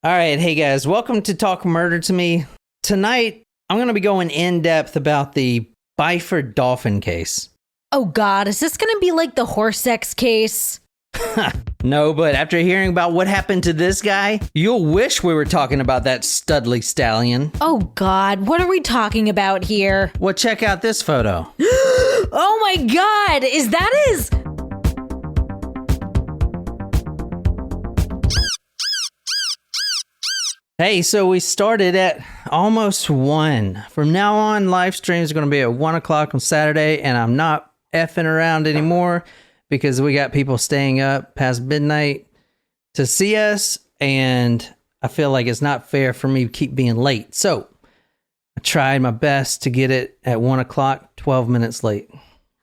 All right, hey guys, welcome to Talk Murder to Me. Tonight, I'm going to be going in depth about the Byford Dolphin case. Oh God, is this going to be like the horse sex case? No, but after hearing about what happened to this guy, you'll wish we were talking about that studly stallion. Oh God, what are we talking about here? Well, check out this photo. Oh my God, is that his... Hey, so we started at almost 1. From now on, live streams are going to be at 1 o'clock on Saturday, and I'm not effing around anymore because we got people staying up past midnight to see us, and I feel like it's not fair for me to keep being late. So I tried my best to get it at 1 o'clock, 12 minutes late.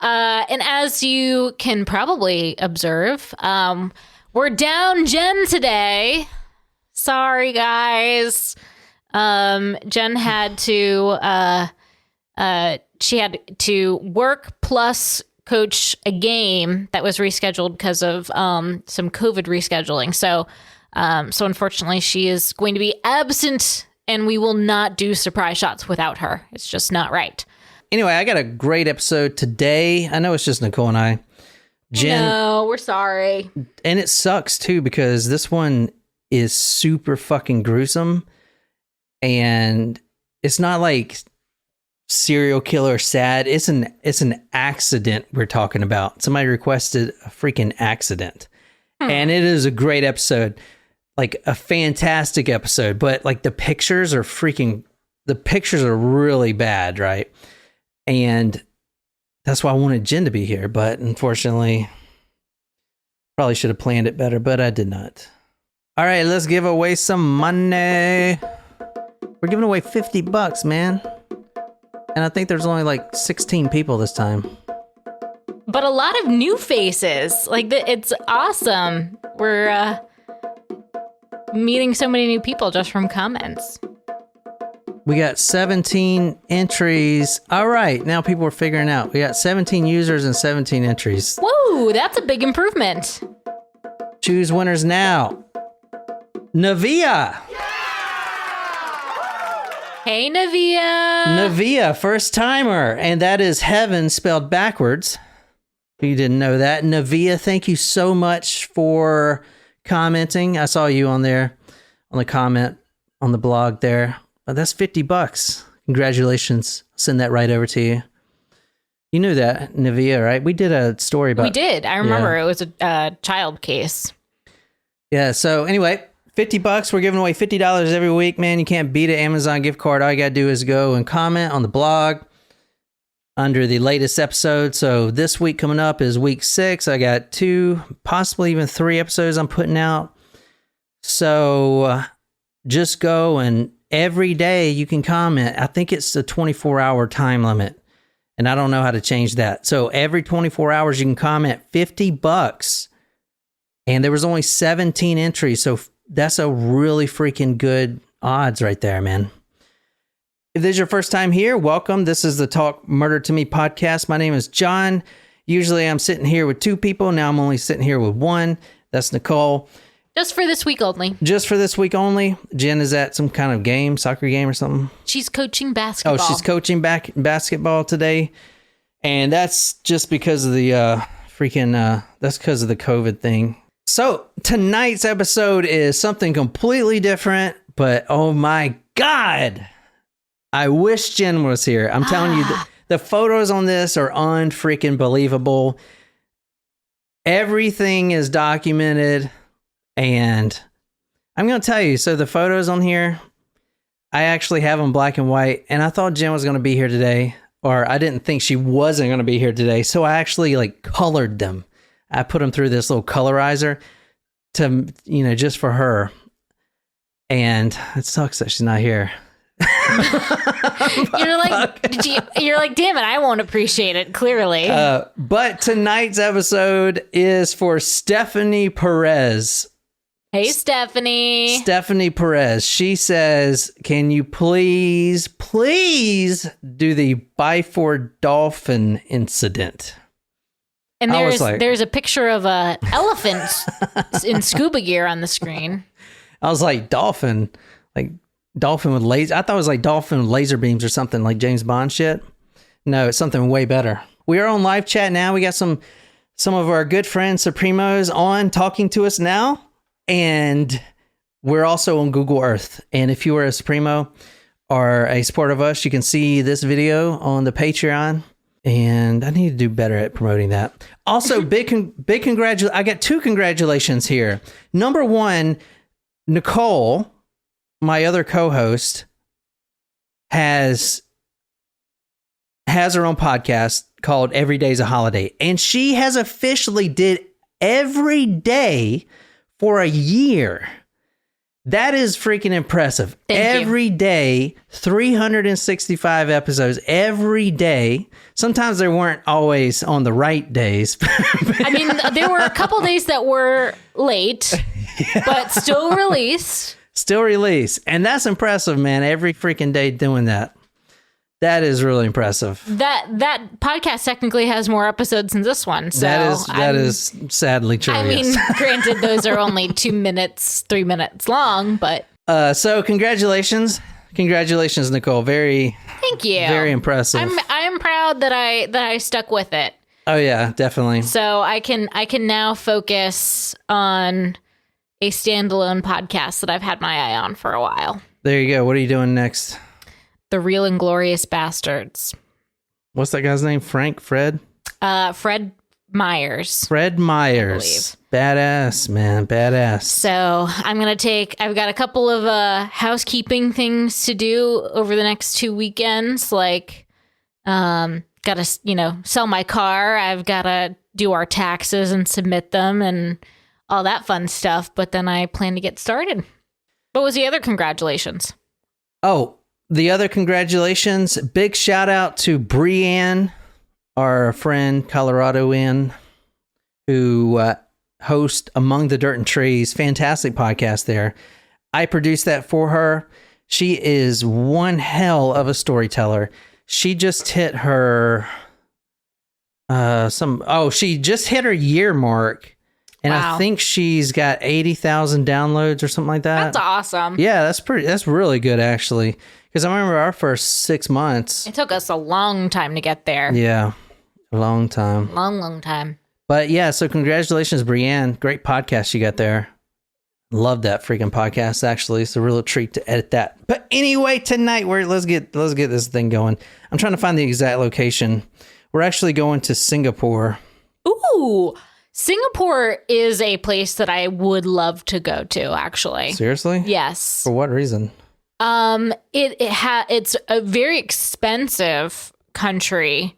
And as you can probably observe, we're down Jen today. Sorry, guys. Jen had to, she had to work plus coach a game that was rescheduled because of some COVID rescheduling. So unfortunately, she is going to be absent, and we will not do surprise shots without her. It's just not right. Anyway, I got a great episode today. I know it's just Nicole and I. Jen, no, we're sorry. And it sucks, too, because this one is super fucking gruesome, and it's not like serial killer sad. It's an accident we're talking about. Somebody requested a freaking accident, and it is a great episode, like a fantastic episode. But like the pictures are really bad, right? And that's why I wanted Jen to be here, but unfortunately, probably should have planned it better, but I did not. All right, let's give away some money. We're giving away $50, man. And I think there's only like 16 people this time. But a lot of new faces. Like, it's awesome. We're meeting so many new people just from comments. We got 17 entries. All right, now people are figuring out. We got 17 users and 17 entries. Whoa, that's a big improvement. Choose winners now. Navia. Hey, Navia. Navia, first timer. And that is heaven spelled backwards. If you didn't know that. Navia, thank you so much for commenting. I saw you on there, on the comment, on the blog there. That's $50. Congratulations. I'll send that right over to you. You knew that, Navia, right? We did a story about... We did. I remember. It was a child case. Yeah, so anyway... $50. We're giving away $50 every week, man. You can't beat an Amazon gift card. All you got to do is go and comment on the blog under the latest episode. So this week coming up is week 6. I got 2, possibly even 3 episodes I'm putting out. So just go, and every day you can comment. I think it's a 24-hour time limit, and I don't know how to change that. So every 24 hours you can comment $50. And there was only 17 entries, so that's a really freaking good odds right there, man. If this is your first time here, welcome. This is the Talk Murder to Me podcast. My name is John. Usually I'm sitting here with 2 people. Now I'm only sitting here with 1. That's Nicole. Just for this week only. Just for this week only. Jen is at some kind of game, soccer game or something. She's coaching basketball. Oh, she's coaching basketball today. And that's just because of the that's because of the COVID thing. So tonight's episode is something completely different, but oh my God, I wish Jen was here. I'm telling you, the photos on this are unfreaking believable. Everything is documented, and I'm going to tell you, so the photos on here, I actually have them black and white, and I thought Jen was going to be here today, or I didn't think she wasn't going to be here today, so I actually like colored them. I put them through this little colorizer to, just for her. And it sucks that she's not here. You're like, damn it, I won't appreciate it, clearly. But tonight's episode is for Stephanie Perez. Hey, Stephanie. Stephanie Perez. She says, can you please do the Byford Dolphin incident? And there's a picture of a elephant in scuba gear on the screen. I was like, dolphin with laser. I thought it was like dolphin with laser beams or something like James Bond shit. No, it's something way better. We are on live chat now. We got some of our good friends, Supremos, on talking to us now. And we're also on Google Earth. And if you are a Supremo or a supporter of us, you can see this video on the Patreon. And I need to do better at promoting that. Also, big congratulations. I got 2 congratulations here. Number 1, Nicole, my other co-host, has her own podcast called Every Day's a Holiday. And she has officially did every day for a year. That is freaking impressive. Every day, 365 episodes every day. Sometimes they weren't always on the right days. I mean, there were a couple days that were late, but still released. Still released. And that's impressive, man. Every freaking day doing that. That is really impressive. That podcast technically has more episodes than this one. So that is sadly true. I mean, granted, those are only 2 minutes, 3 minutes long, but so congratulations, Nicole. Thank you. Very impressive. I'm proud that I stuck with it. Oh yeah, definitely. So I can now focus on a standalone podcast that I've had my eye on for a while. There you go. What are you doing next? The Real and Glorious Bastards. What's that guy's name? Fred Myers. Fred Myers. Badass, man. Badass. So I've got a couple of housekeeping things to do over the next 2 weekends. Like, gotta, sell my car. I've gotta do our taxes and submit them and all that fun stuff. But then I plan to get started. What was the other congratulations? Oh, the other congratulations, big shout out to Brianne, our friend Coloradoan, who hosts Among the Dirt and Trees. Fantastic podcast there. I produced that for her. She is one hell of a storyteller. She just hit her she just hit her year mark. And wow. I think she's got 80,000 downloads or something like that. That's awesome. Yeah, that's really good actually. Because I remember our first 6 months. It took us a long time to get there. Yeah, a long time. Long time. But yeah, so congratulations, Brianne. Great podcast you got there. Love that freaking podcast, actually. It's a real treat to edit that. But anyway, tonight, let's get this thing going. I'm trying to find the exact location. We're actually going to Singapore. Ooh, Singapore is a place that I would love to go to, actually. Seriously? Yes. For what reason? It's a very expensive country,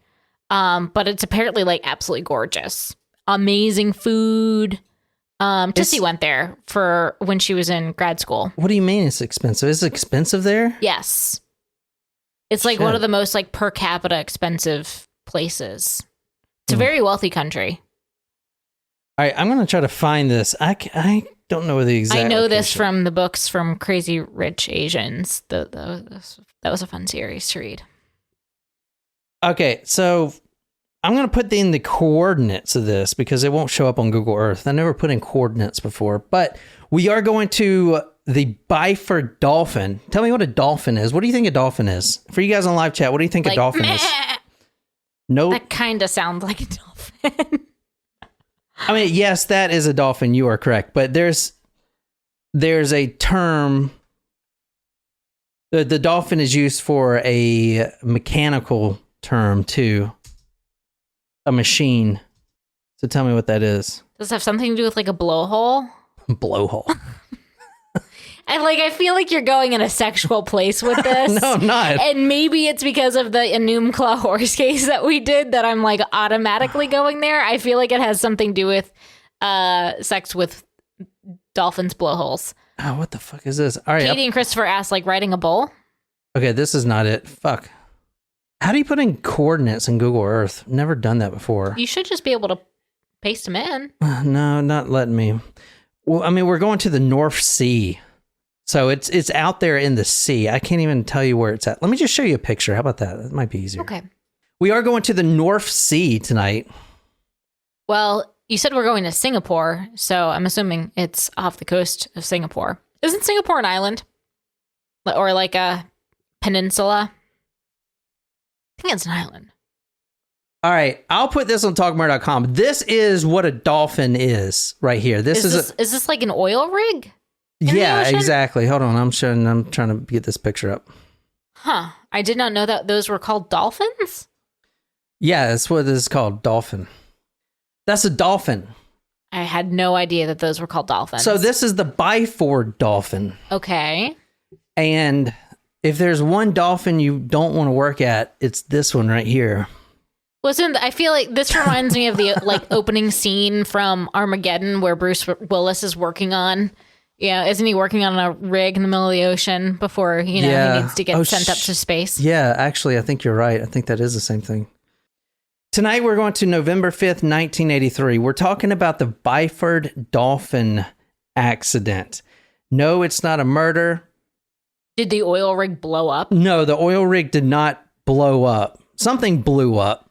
but it's apparently like absolutely gorgeous. Amazing food. Tissy went there for when she was in grad school. What do you mean it's expensive? Is it expensive there? Yes. It's like one of the most like per capita expensive places. It's a very wealthy country. All right, I'm going to try to find this. I don't know the exact I know location. this from the books from Crazy Rich Asians. That was a fun series to read. Okay, so I'm going to put in the coordinates of this because it won't show up on Google Earth. I never put in coordinates before, but we are going to the Byford Dolphin. Tell me what a dolphin is. What do you think a dolphin is? For you guys on live chat, what do you think a dolphin is? Nope. That kind of sounds like a dolphin. I mean, yes, that is a dolphin. You are correct. But there's a term. The dolphin is used for a mechanical term too. A machine. So tell me what that is. Does it have something to do with like a blowhole? Blowhole. I feel like you're going in a sexual place with this. No, I'm not. And maybe it's because of the Enumclaw horse case that we did that I'm like automatically going there. I feel like it has something to do with sex with dolphins' blowholes. Oh, what the fuck is this? All right. Katie and Christopher asked, like, riding a bull? Okay, this is not it. Fuck. How do you put in coordinates in Google Earth? Never done that before. You should just be able to paste them in. No, not letting me. Well, I mean, we're going to the North Sea. So it's out there in the sea. I can't even tell you where it's at. Let me just show you a picture. How about that? That might be easier. Okay. We are going to the North Sea tonight. Well, you said we're going to Singapore, so I'm assuming it's off the coast of Singapore. Isn't Singapore an island? Or like a peninsula? I think it's an island. All right, I'll put this on talkmore.com. This is what a dolphin is right here. Is this like an oil rig? Yeah, exactly. Hold on, I'm trying to get this picture up. Huh. I did not know that those were called dolphins. Yeah, that's what this is called, dolphin. That's a dolphin. I had no idea that those were called dolphins. So this is the Byford Dolphin. Okay. And if there's one dolphin you don't want to work at, it's this one right here. I feel like this reminds me of the opening scene from Armageddon where Bruce Willis is working on, isn't he working on a rig in the middle of the ocean before, he needs to get sent up to space? Yeah, actually, I think you're right. I think that is the same thing. Tonight, we're going to November 5th, 1983. We're talking about the Byford Dolphin Accident. No, it's not a murder. Did the oil rig blow up? No, the oil rig did not blow up. Something blew up,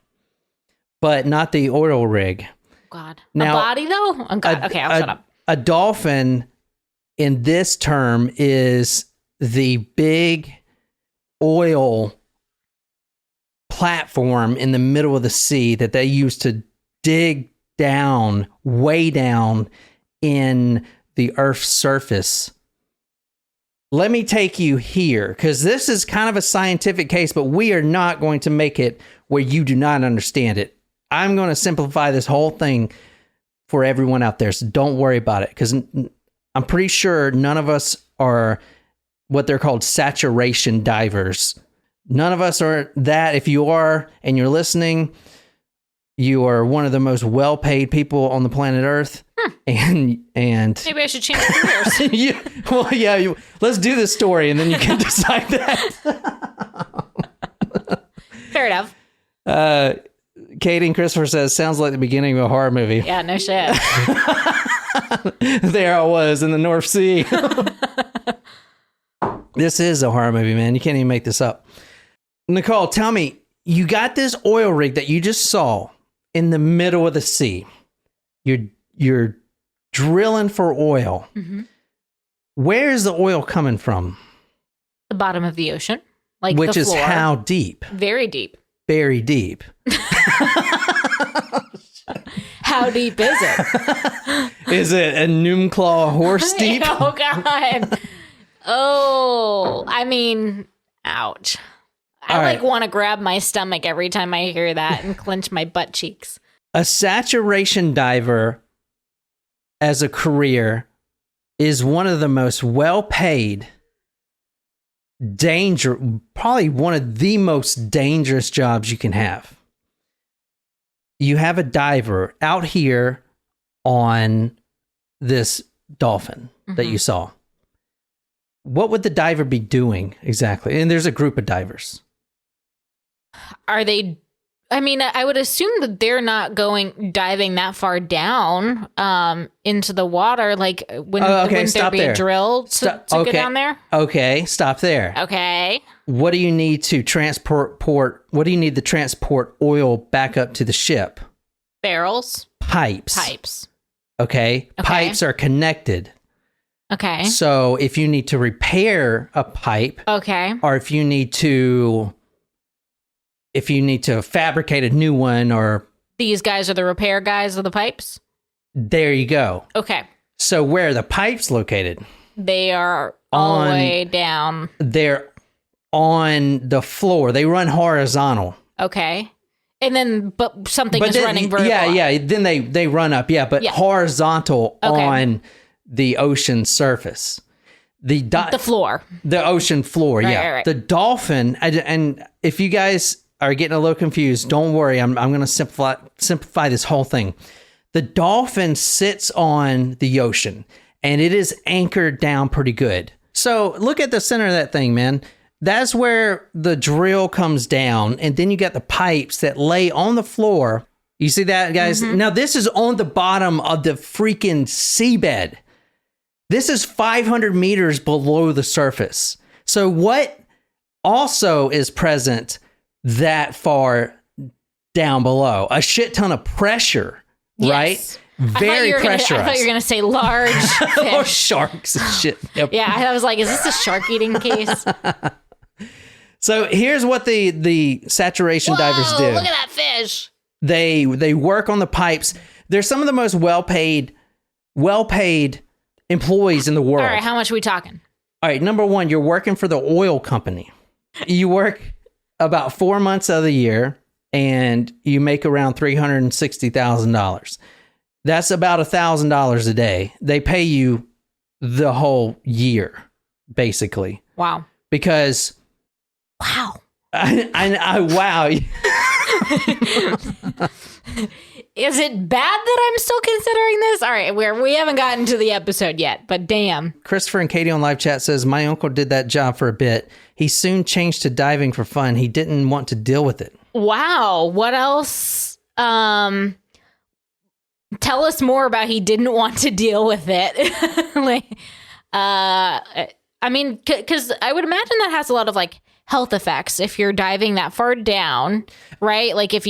but not the oil rig. God. Now, a body, though? Oh, God. Okay, I'll shut up. A dolphin, in this term, is the big oil platform in the middle of the sea that they use to dig down, way down in the Earth's surface. Let me take you here, because this is kind of a scientific case, but we are not going to make it where you do not understand it. I'm going to simplify this whole thing for everyone out there, so don't worry about it, because I'm pretty sure none of us are what they're called saturation divers. None of us are that. If you are and you're listening, you are one of the most well-paid people on the planet Earth. And maybe I should change careers. Let's do this story and then you can decide that. Fair enough. Katie and Christopher says, sounds like the beginning of a horror movie. Yeah, no shit. There I was in the North Sea. This is a horror movie, man. You can't even make this up. Nicole, tell me, you got this oil rig that you just saw in the middle of the sea. You're drilling for oil. Mm-hmm. Where is the oil coming from? The bottom of the ocean. Which is how deep? Very deep. Very deep. How deep is it? Is it a Noomclaw horse deep? Oh, God. Oh, I mean, ouch. I want to grab my stomach every time I hear that and clench my butt cheeks. A saturation diver as a career is one of the most well-paid, probably one of the most dangerous jobs you can have. You have a diver out here on this dolphin that you saw. What would the diver be doing exactly? And there's a group of divers. Are they? I mean, I would assume that they're not diving that far down into the water. Like, wouldn't there be a drill to go down there? Okay, stop there. Okay. What do you need to transport? What do you need to transport oil back up to the ship? Barrels. Pipes. Okay. Pipes are connected. Okay. So if you need to repair a pipe, or if you need to fabricate a new one, or these guys are the repair guys of the pipes. There you go. Okay. So where are the pipes located? They are all the way down. They're on the floor. They run horizontal. Okay. And then, but something is running vertical. Yeah. Then they run up. Yeah, but horizontal on the ocean surface. The floor. The ocean floor, Right. The dolphin, and if you guys are getting a little confused, don't worry. I'm going to simplify this whole thing. The dolphin sits on the ocean, and it is anchored down pretty good. So look at the center of that thing, man. That's where the drill comes down, and then you got the pipes that lay on the floor. You see that, guys? Mm-hmm. Now, this is on the bottom of the freaking seabed. This is 500 meters below the surface. So what also is present that far down below? A shit ton of pressure, right? Very pressurized. I thought you were going to say large fish. Or sharks and shit. Yep. Yeah, I was like, is this a shark eating case? So here's what the saturation divers do. Look at that fish. They work on the pipes. They're some of the most well-paid employees in the world. All right, how much are we talking? All right, number one, you're working for the oil company. You work about 4 months of the year, and you make around $360,000. That's about $1,000 a day. They pay you the whole year, basically. Wow. Because... Wow. Wow. Is it bad that I'm still considering this? All right, we haven't gotten to the episode yet, but damn. Christopher and Katie on live chat says, my uncle did that job for a bit. He soon changed to diving for fun. He didn't want to deal with it. Wow. What else? Tell us more about he didn't want to deal with it. I mean, because I would imagine that has a lot of like health effects if you're diving that far down, right? Like if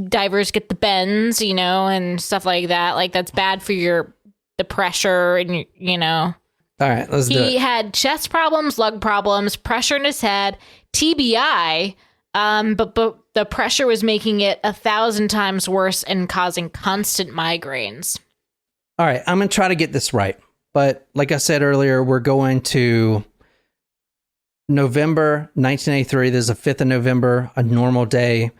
divers get the bends, and stuff like that, like that's bad for the pressure and, All right, let's do it. He had chest problems, lung problems, pressure in his head, TBI, but the pressure was making it 1,000 times worse and causing constant migraines. All right, I'm going to try to get this right. But like I said earlier, we're going to November 1983. This is the 5th of November, a normal day.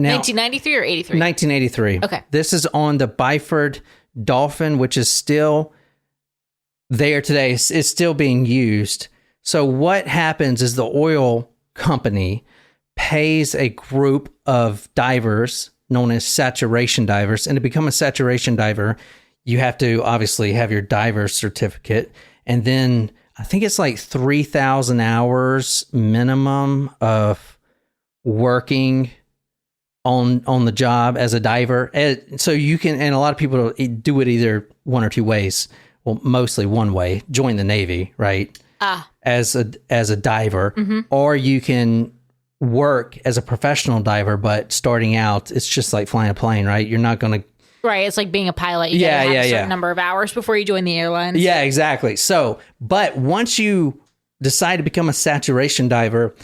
Now, 1993 or 83? 1983. Okay. This is on the Byford Dolphin, which is still there today. It's still being used. So what happens is the oil company pays a group of divers known as saturation divers. And to become a saturation diver, you have to obviously have your diver's certificate. And then I think it's like 3,000 hours minimum of working on the job as a diver. So you can, and a lot of people do it either one or two ways. Well, mostly one way, join the Navy, right? As a diver, or you can work as a professional diver, but starting out, it's just like flying a plane, right? You're not going to... Right, it's like being a pilot. You gotta have a certain number of hours before you join the airlines. Yeah, exactly. So, but once you decide to become a saturation diver,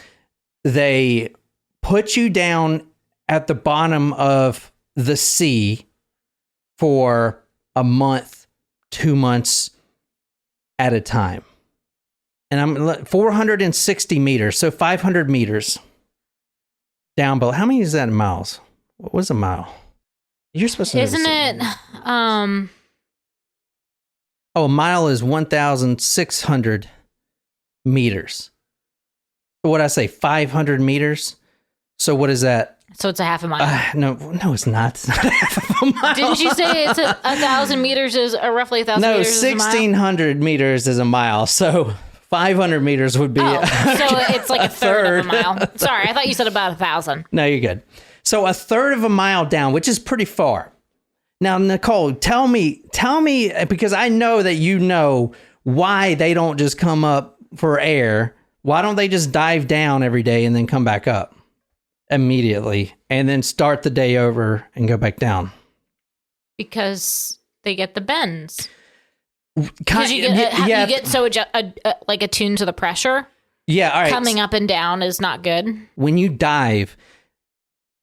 they put you down at the bottom of the sea for a month, 2 months at a time. And I'm 460 meters, so 500 meters down below. How many is that in miles? What was a mile? You're supposed to know. Isn't it? Oh, a mile is 1,600 meters. So what I say, 500 meters? So what is that? So it's a half a mile. No, it's not. It's not a half of a mile. Didn't you say it's 1,000 meters is roughly 1,000 meters is a mile? No, 1,600 meters is a mile. So 500 meters would be... so it's like a third of a mile. Sorry, I thought you said about 1,000. No, you're good. So a third of a mile down, which is pretty far. Now, Nicole, tell me, because I know that you know why they don't just come up for air. Why don't they just dive down every day and then come back up immediately and then start the day over and go back down? Because they get the bends. Because you get so like attuned to the pressure. Yeah, all right. Coming up and down is not good. When you dive,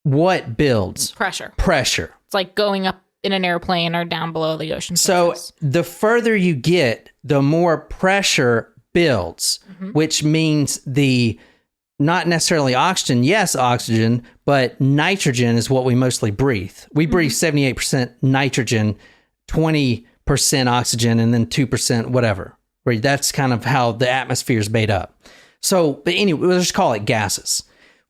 what builds? Pressure. It's like going up in an airplane or down below the ocean surface. So the further you get, the more pressure builds, which means not necessarily oxygen, yes, oxygen, but nitrogen is what we mostly breathe. We breathe 78% nitrogen, 20% oxygen, and then 2% whatever. Right? That's kind of how the atmosphere is made up. So, but anyway, let's just call it gases.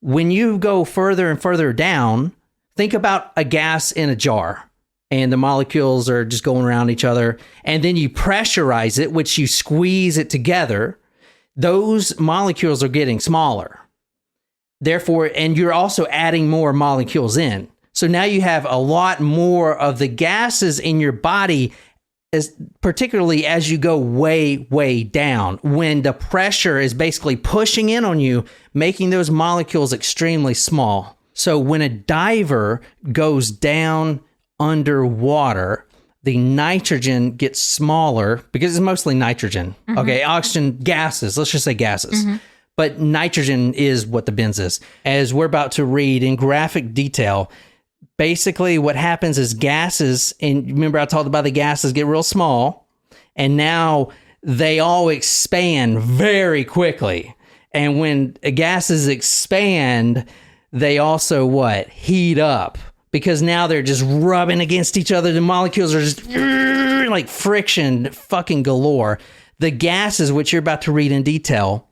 When you go further and further down, think about a gas in a jar and the molecules are just going around each other. And then you pressurize it, which you squeeze it together. Those molecules are getting smaller. Therefore, and you're also adding more molecules in. So now you have a lot more of the gases in your body, particularly as you go way, way down, when the pressure is basically pushing in on you, making those molecules extremely small. So when a diver goes down underwater, the nitrogen gets smaller because it's mostly nitrogen. Mm-hmm. Okay, oxygen, gases, let's just say gases. Mm-hmm. But nitrogen is what the bends is. As we're about to read in graphic detail, basically what happens is gases, and remember I talked about the gases get real small, and now they all expand very quickly. And when gases expand, they also heat up, because now they're just rubbing against each other. The molecules are just like friction fucking galore. The gases, which you're about to read in detail,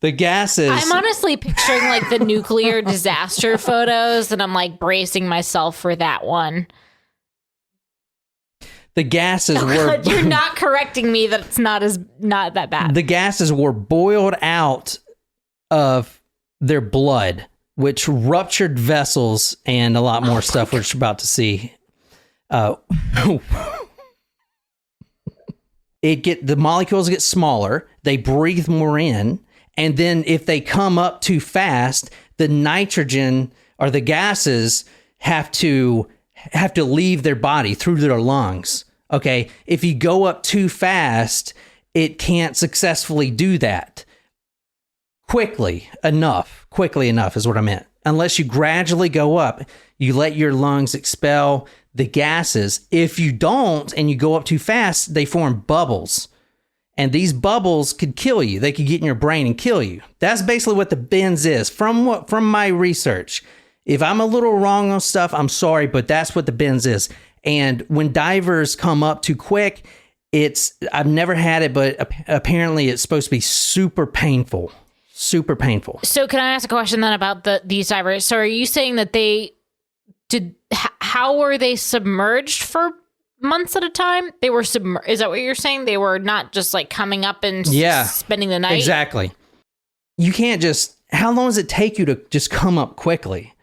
the gases. I'm honestly picturing like the nuclear disaster photos, and I'm like bracing myself for that one. The gases were. You're not correcting me that it's not that bad. The gases were boiled out of their blood, which ruptured vessels and a lot more stuff, which we're about to see. The molecules get smaller. They breathe more in. And then if they come up too fast, the nitrogen or the gases have to leave their body through their lungs. Okay. If you go up too fast, it can't successfully do that quickly enough is what I meant. Unless you gradually go up, you let your lungs expel the gases. If you don't, and you go up too fast, they form bubbles. And these bubbles could kill you. They could get in your brain and kill you. That's basically what the bends is from my research. If I'm a little wrong on stuff, I'm sorry, but that's what the bends is. And when divers come up too quick, I've never had it, but apparently it's supposed to be super painful. Super painful. So can I ask a question then about these divers? So are you saying that how were they submerged for months at a time? They were submerged. Is that what you're saying? They were not just like coming up and spending the night? Exactly. You can't how long does it take you to just come up quickly?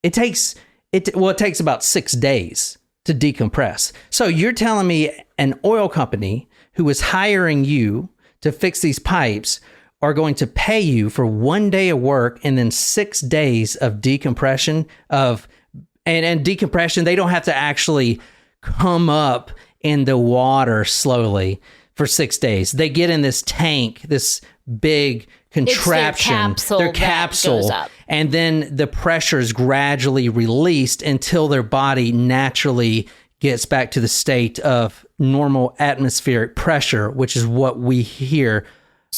It takes about 6 days to decompress. So you're telling me an oil company who is hiring you to fix these pipes are going to pay you for 1 day of work and then 6 days of decompression and decompression. They don't have to actually come up in the water slowly for 6 days. They get in this tank, this big contraption, their capsule goes up. And then the pressure is gradually released until their body naturally gets back to the state of normal atmospheric pressure, which is what we hear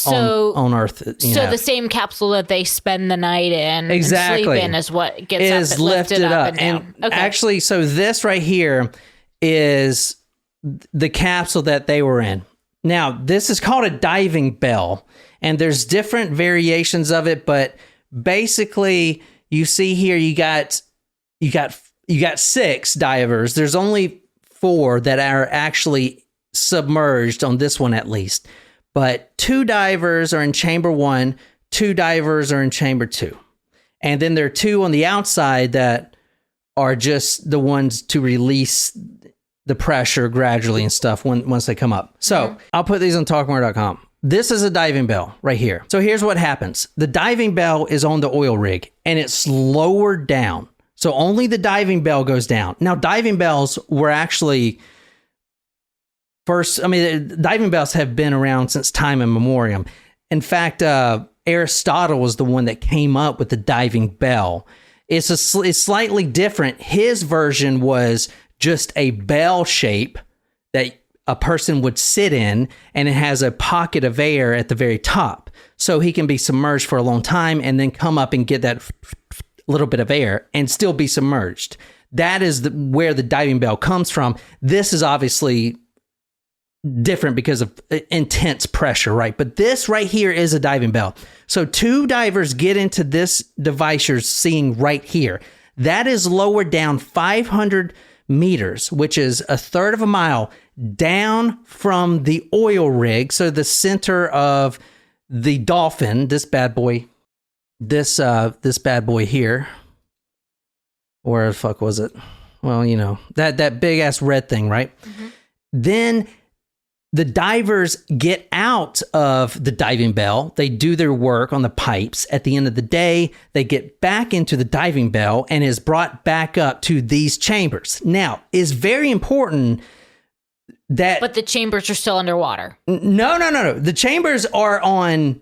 on Earth. So the same capsule that they spend the night in and sleep in is what gets lifted up and down. And actually, so this right here is the capsule that they were in. Now, this is called a diving bell, and there's different variations of it, but basically, you see here you got 6 divers. There's only 4 that are actually submerged on this one at least. But 2 divers are in chamber 1, 2 divers are in chamber 2. And then there are 2 on the outside that are just the ones to release the pressure gradually and stuff once they come up. So I'll put these on talkmore.com. This is a diving bell right here. So here's what happens. The diving bell is on the oil rig and it's lowered down. So only the diving bell goes down. Now, diving bells were actually diving bells have been around since time immemorial. In fact, Aristotle was the one that came up with the diving bell. It's slightly different. His version was just a bell shape that a person would sit in, and it has a pocket of air at the very top. So he can be submerged for a long time and then come up and get that little bit of air and still be submerged. That is where the diving bell comes from. This is obviously different because of intense pressure, right? But this right here is a diving bell. So 2 divers get into this device you're seeing right here. That is lowered down 500 meters, which is a third of a mile down from the oil rig. So the center of the Dolphin, this bad boy here. Where the fuck was it? Well, that big ass red thing, right? Mm-hmm. Then the divers get out of the diving bell. They do their work on the pipes. At the end of the day, they get back into the diving bell and is brought back up to these chambers. Now, it's very important that... But the chambers are still underwater. No. The chambers are on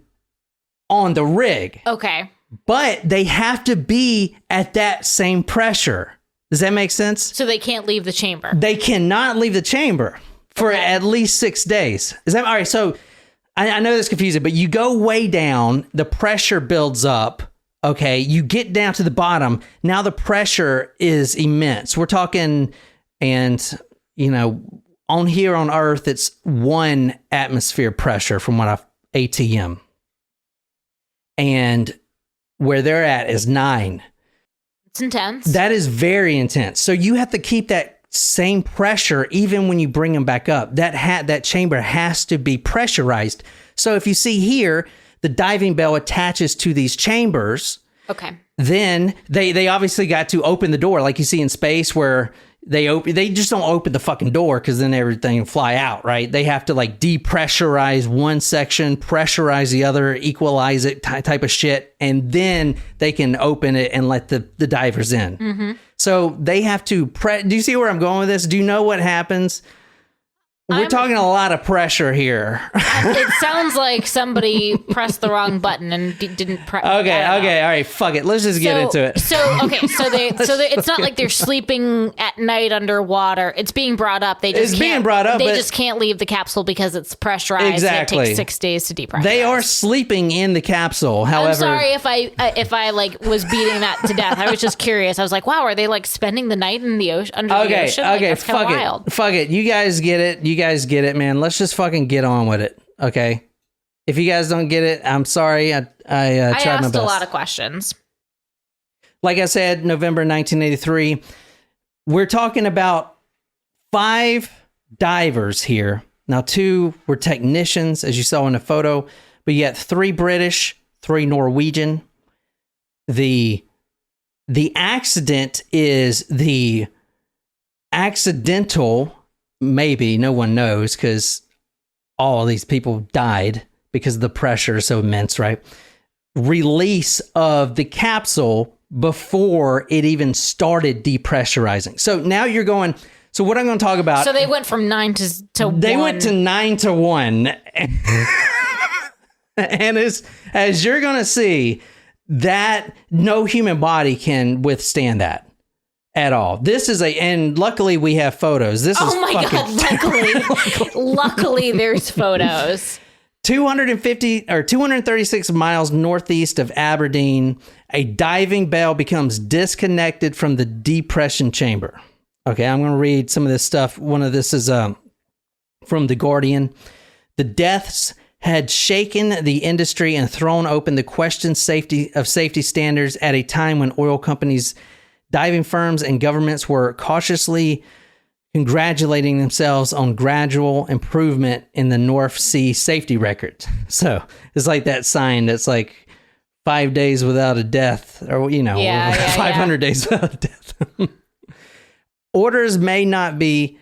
the rig. Okay. But they have to be at that same pressure. Does that make sense? So they can't leave the chamber. They cannot leave the chamber for at least 6 days. Is that all right? So I know that's confusing, but you go way down, the pressure builds up. Okay, you get down to the bottom. Now the pressure is immense. We're talking, and on here on Earth, it's 1 atmosphere pressure from what ATM, and where they're at is 9. It's intense. That is very intense. So you have to keep that same pressure even when you bring them back up. That chamber has to be pressurized. So if you see here, the diving bell attaches to these chambers. Okay. Then they obviously got to open the door, like you see in space where they just don't open the fucking door because then everything will fly out, right? They have to like depressurize one section, pressurize the other, equalize it, type of shit, and then they can open it and let the divers in. Mm-hmm. So they have to do you see where I'm going with this? Do you know what happens? We're talking a lot of pressure here. It sounds like somebody pressed the wrong button and didn't press. Okay, all right, fuck it. Let's just get into it. So it's not like they're sleeping at night underwater. It's being brought up. They just can't leave the capsule because it's pressurized. Exactly. And it takes 6 days to depressurize. They are sleeping in the capsule. However, I'm sorry if I like was beating that to death. I was just curious. I was like, wow, are they like spending the night in the ocean under the ocean? Like, that's fuck it. Wild. Fuck it. You guys get it. You guys get it, man. Let's just fucking get on with it, okay? If you guys don't get it, I'm sorry. I tried my best. I asked a lot of questions. Like I said, November 1983. We're talking about 5 divers here. Now, 2 were technicians, as you saw in the photo, but you got 3 British, 3 Norwegian. The accident is the accidental, maybe, no one knows, because all these people died because the pressure is so immense, right? Release of the capsule before it even started depressurizing. So now you're going, so what I'm going to talk about. So they went from 9 to 1. They went to 9 to 1. And as you're going to see, that no human body can withstand that. At all. This is and luckily we have photos. This is God, luckily there's photos. 236 miles northeast of Aberdeen, a diving bell becomes disconnected from the depression chamber. Okay, I'm going to read some of this stuff. One of this is from The Guardian. The deaths had shaken the industry and thrown open the question of safety standards at a time when oil companies, diving firms, and governments were cautiously congratulating themselves on gradual improvement in the North Sea safety record. So it's like that sign that's like 5 days without a death, or 500 days without a death. Orders may not be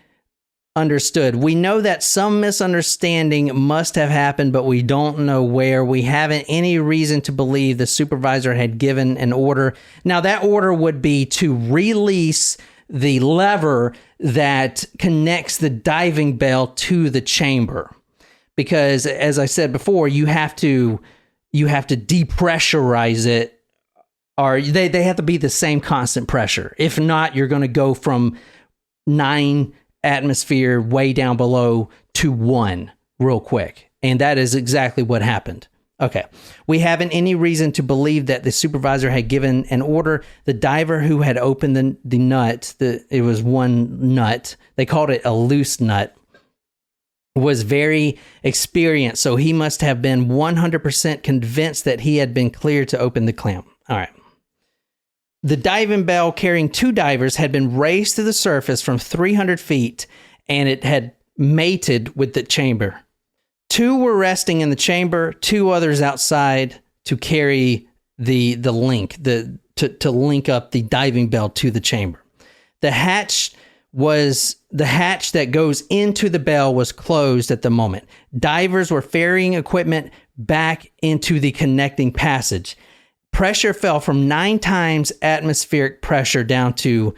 understood. We know that some misunderstanding must have happened, but we don't know where. We haven't any reason to believe the supervisor had given an order. Now, that order would be to release the lever that connects the diving bell to the chamber. Because, as I said before, you have to depressurize it, or they have to be the same constant pressure. If not, you're going to go from 9 atmosphere way down below to 1 real quick. And that is exactly what happened. Okay. We haven't any reason to believe that the supervisor had given an order. The diver who had opened the nut, it was one nut, they called it a loose nut, was very experienced. So he must have been 100% convinced that he had been cleared to open the clamp. All right. The diving bell carrying 2 divers had been raised to the surface from 300 feet, and it had mated with the chamber. 2 were resting in the chamber, 2 others outside to carry the link, to link up the diving bell to the chamber. The hatch was the hatch that goes into the bell was closed at the moment. Divers were ferrying equipment back into the connecting passage. Pressure fell from 9 times atmospheric pressure down to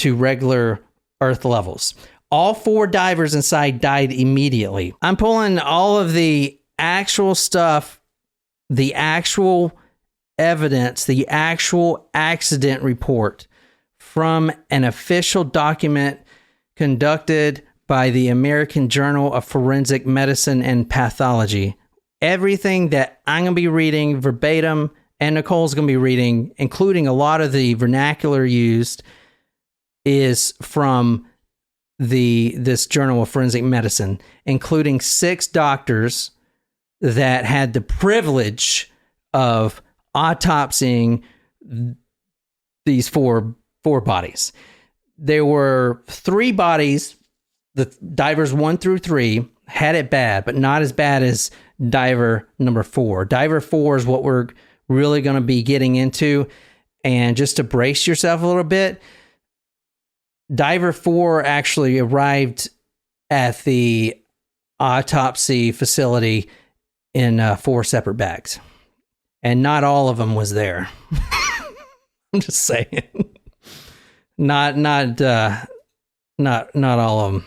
regular Earth levels. All 4 divers inside died immediately. I'm pulling all of the actual stuff, the actual evidence, the actual accident report from an official document conducted by the American Journal of Forensic Medicine and Pathology. Everything that I'm going to be reading verbatim and Nicole's going to be reading, including a lot of the vernacular used, is from this Journal of Forensic Medicine, including 6 doctors that had the privilege of autopsying these four bodies. There were 3 bodies. The divers 1 through 3 had it bad, but not as bad as diver number 4. Diver 4 is what we're really going to be getting into. And just to brace yourself a little bit, diver 4 actually arrived at the autopsy facility in 4 separate bags. And not all of them was there. I'm just saying. Not all of them.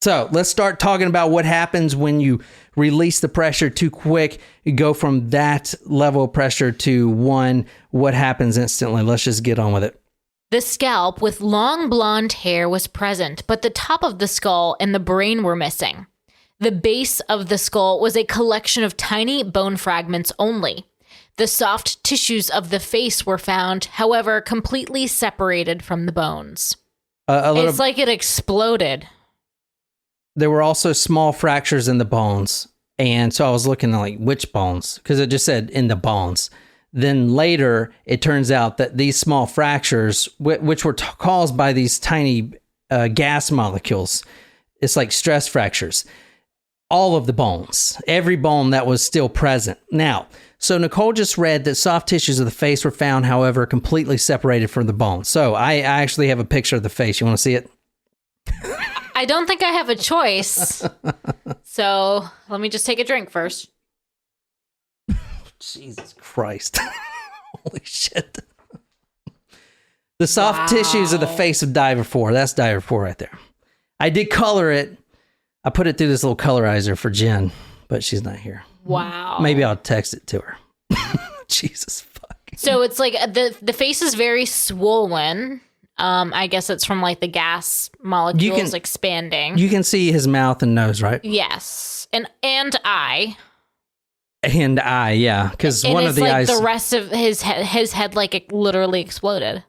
So let's start talking about what happens when you release the pressure too quick. You go from that level of pressure to 1. What happens instantly? Let's just get on with it. The scalp with long blonde hair was present, but the top of the skull and the brain were missing. The base of the skull was a collection of tiny bone fragments only. The soft tissues of the face were found, however, completely separated from the bones. It's like it exploded. There were also small fractures in the bones. And so I was looking at like which bones, because it just said in the bones. Then later, it turns out that these small fractures, which were caused by these tiny gas molecules, it's like stress fractures. All of the bones, every bone that was still present. Now, so Nicole just read that soft tissues of the face were found, however, completely separated from the bones. So I actually have a picture of the face. You want to see it? I don't think I have a choice. So let me just take a drink first. Jesus Christ. Holy shit. The soft tissues of the face of diver 4. That's diver 4 right there. I did color it. I put it through this little colorizer for Jen, but she's not here. Wow. Maybe I'll text it to her. Jesus fuck. So it's like the face is very swollen. I guess it's from like the gas molecules expanding. You can see his mouth and nose, right? Yes. And eye. And eye, yeah. Because one of the like eyes. The rest of his head like it literally exploded.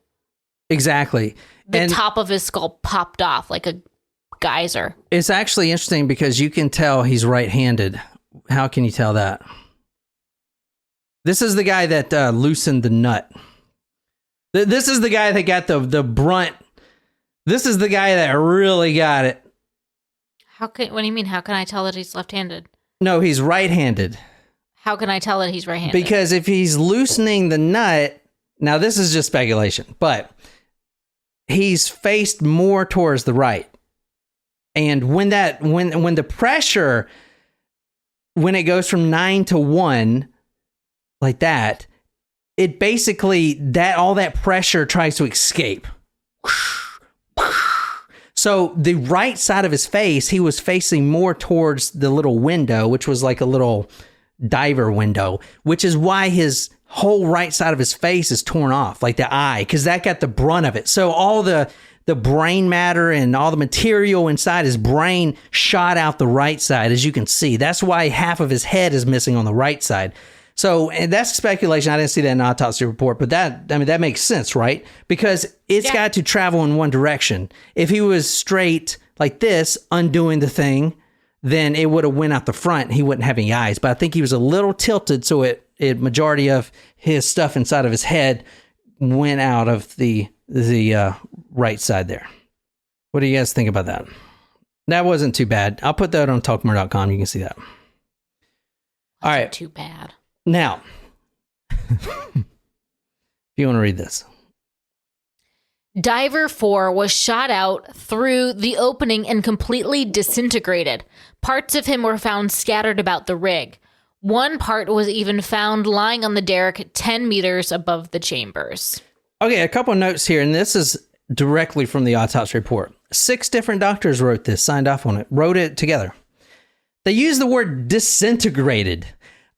Exactly. The top of his skull popped off like a geyser. It's actually interesting because you can tell he's right-handed. How can you tell that? This is the guy that loosened the nut. This is the guy that got the brunt. This is the guy that really got it. What do you mean? How can I tell that he's left-handed? No, he's right-handed. How can I tell that he's right-handed? Because if he's loosening the nut, now this is just speculation, but he's faced more towards the right. And when the pressure, when it goes from 9 to 1, like that, it basically, all that pressure tries to escape. So the right side of his face, he was facing more towards the little window, which was like a little diver window, which is why his whole right side of his face is torn off, like the eye, because that got the brunt of it. So all the brain matter and all the material inside his brain shot out the right side, as you can see. That's why half of his head is missing on the right side. So, and that's speculation. I didn't see that in the autopsy report, but that makes sense, right? Because it's got to travel in one direction. If he was straight like this, undoing the thing, then it would have went out the front. He wouldn't have any eyes. But I think he was a little tilted, so it majority of his stuff inside of his head went out of the right side there. What do you guys think about that? That wasn't too bad. I'll put that on talkmore.com. You can see that. All right. Too bad. Now, if you want to read this. Diver 4 was shot out through the opening and completely disintegrated. Parts of him were found scattered about the rig. One part was even found lying on the derrick 10 meters above the chambers. Okay, a couple of notes here, and this is directly from the autopsy report. 6 different doctors wrote this, signed off on it, wrote it together. They used the word disintegrated.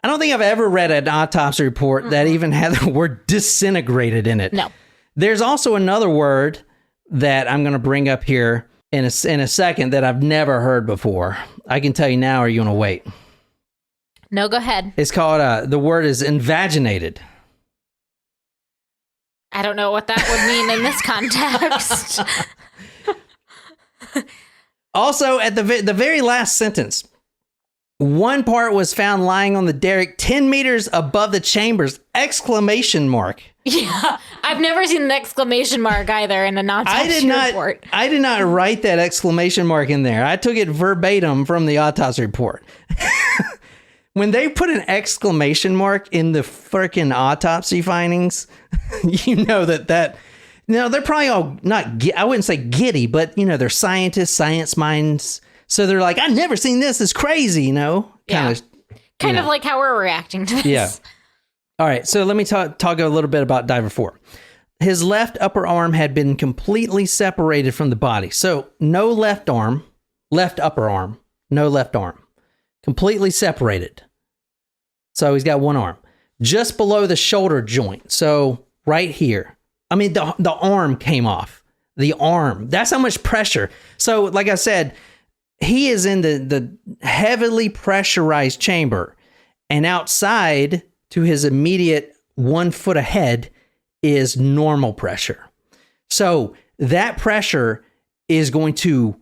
I don't think I've ever read an autopsy report that even had the word disintegrated in it. No. There's also another word that I'm going to bring up here in a second that I've never heard before. I can tell you now, or are you going to wait? No, go ahead. It's called, the word is invaginated. I don't know what that would mean in this context. Also, at the very last sentence, one part was found lying on the derrick 10 meters above the chambers! Exclamation mark. Yeah, I've never seen an exclamation mark either in an autopsy report. I did not write that exclamation mark in there. I took it verbatim from the autopsy report. When they put an exclamation mark in the freaking autopsy findings, you know that no, they're probably all not, I wouldn't say giddy, but you know, they're scientists, science minds. So they're like, I've never seen this. It's crazy, you know? Kind of like how we're reacting to this. Yeah. All right. So let me talk a little bit about Diver 4. His left upper arm had been completely separated from the body. So no left upper arm, no left arm. Completely separated. So he's got one arm. Just below the shoulder joint. So right here. I mean, the arm came off. The arm. That's how much pressure. So like I said, he is in the heavily pressurized chamber. And outside to his immediate 1 foot ahead is normal pressure. So that pressure is going to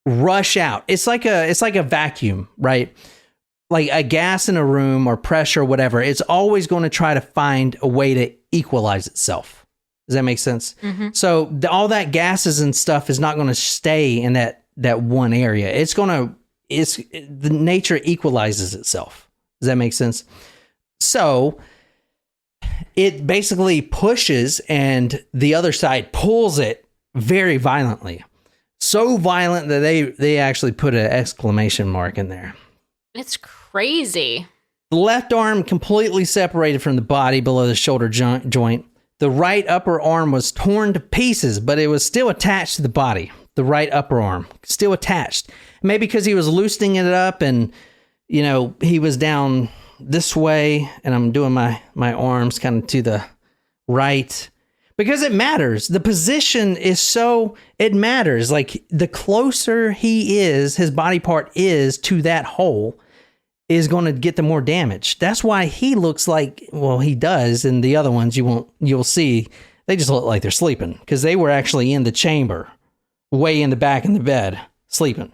rush out. It's like a vacuum, right? Like a gas in a room or pressure, whatever. It's always going to try to find a way to equalize itself. Does that make sense? Mm-hmm. So all that gases and stuff is not going to stay in that one area. The nature equalizes itself. Does that make sense? So it basically pushes and the other side pulls it very violently. So violent that they actually put an exclamation mark in there. It's crazy. The left arm completely separated from the body below the shoulder joint. The right upper arm was torn to pieces, but it was still attached to the body. The right upper arm, still attached. Maybe because he was loosening it up and, you know, he was down this way and I'm doing my arms kind of to the right. Because it matters. The position it matters. Like the closer he is, his body part is to that hole, is going to get the more damage. That's why he looks like, well, he does. And the other ones you'll see, they just look like they're sleeping because they were actually in the chamber, way in the back in the bed, sleeping.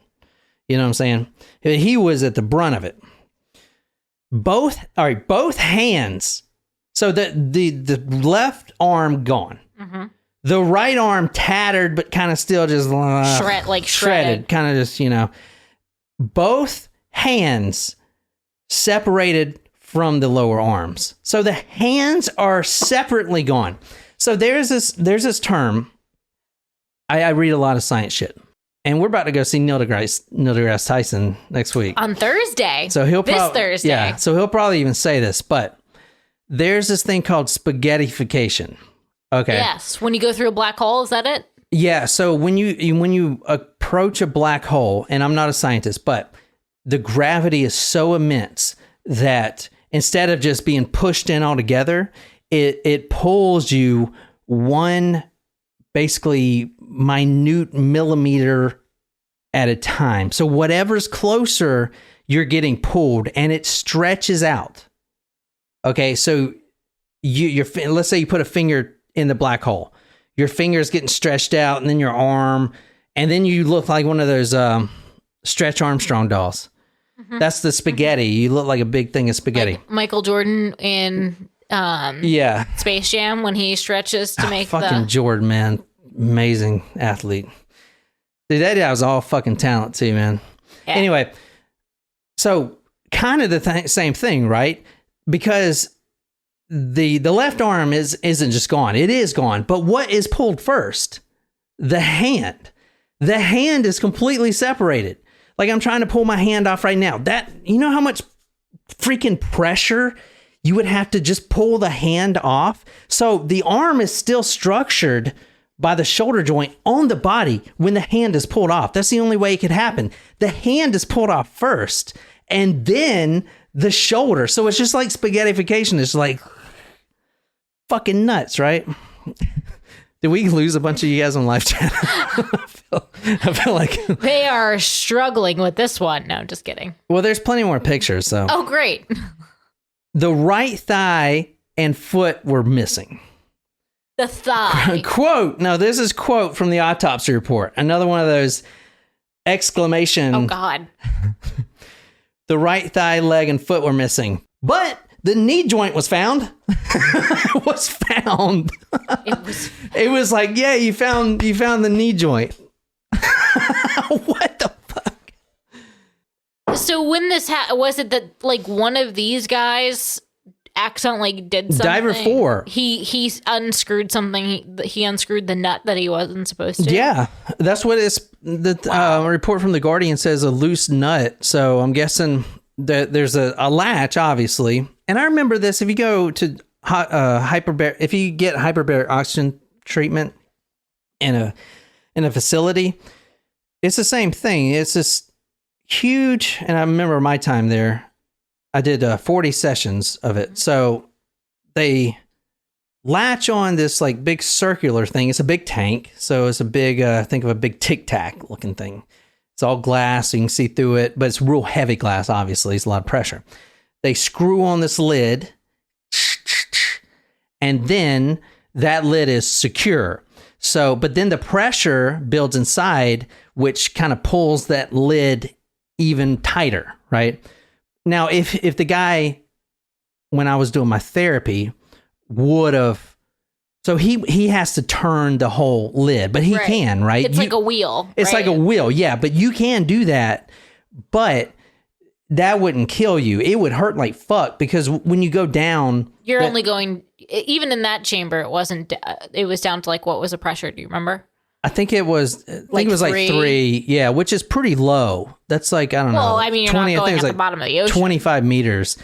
You know what I'm saying? He was at the brunt of it. Both hands. So the left arm gone. Mm-hmm. The right arm tattered, but kind of still just shredded. Kind of just, you know, both hands separated from the lower arms. So the hands are separately gone. So there's this term. I read a lot of science shit. And we're about to go see Neil deGrasse Tyson next week. On Thursday. So this Thursday. Yeah. So he'll probably even say this, but there's this thing called spaghettification. Okay. Yes. When you go through a black hole, is that it? Yeah. So when you approach a black hole, and I'm not a scientist, but the gravity is so immense that instead of just being pushed in altogether, it pulls you one basically minute millimeter at a time. So whatever's closer, you're getting pulled and it stretches out. Okay, so let's say you put a finger in the black hole. Your finger's getting stretched out and then your arm, and then you look like one of those Stretch Armstrong dolls. Mm-hmm. That's the spaghetti. You look like a big thing of spaghetti. Like Michael Jordan in Space Jam when he stretches to make fucking Jordan, man. Amazing athlete. Dude, that guy was all fucking talent too, man. Yeah. Anyway, so kind of the same thing, right? Because the left arm isn't just gone. It is gone. But what is pulled first? The hand. The hand is completely separated. Like I'm trying to pull my hand off right now. That, you know how much freaking pressure you would have to just pull the hand off? So the arm is still structured by the shoulder joint on the body when the hand is pulled off. That's the only way it could happen. The hand is pulled off first and then the shoulder. So it's just like spaghettification. It's like fucking nuts, right? Did we lose a bunch of you guys on live chat? I feel like they are struggling with this one. No, just kidding. Well, there's plenty more pictures. So oh, great. The right thigh and foot were missing. The thigh. Quote. No, this is quote from the autopsy report. Another one of those exclamation. Oh, God. The right thigh, leg, and foot were missing. But the knee joint was found. was found. It was like, yeah, you found the knee joint. What the fuck? So when this was it that like one of these guys accidentally did something? Diver 4. He unscrewed something. He unscrewed the nut that he wasn't supposed to. Yeah, that's what the report from the Guardian says, a loose nut. So I'm guessing that there's a latch, obviously. And I remember this. If you go to if you get hyperbaric oxygen treatment in a facility, it's the same thing. It's this huge, and I remember my time there. I did 40 sessions of it. So they latch on this like big circular thing. It's a big tank. So it's a big, think of a big Tic Tac looking thing. It's all glass. So you can see through it, but it's real heavy glass. Obviously, it's a lot of pressure. They screw on this lid, and then that lid is secure. So, but then the pressure builds inside, which kind of pulls that lid even tighter, right? Now, if the guy, when I was doing my therapy, would have, so he has to turn the whole lid, but he can, right? It's like a wheel. It's like a wheel, yeah, but you can do that, but that wouldn't kill you. It would hurt like fuck because when you go down, you're only going, even in that chamber, it was down to like, what was the pressure? Do you remember? I think it was like 3, yeah, which is pretty low. That's like, I don't know. Well, I mean, you're 20, not going at the bottom of the ocean. 25 meters.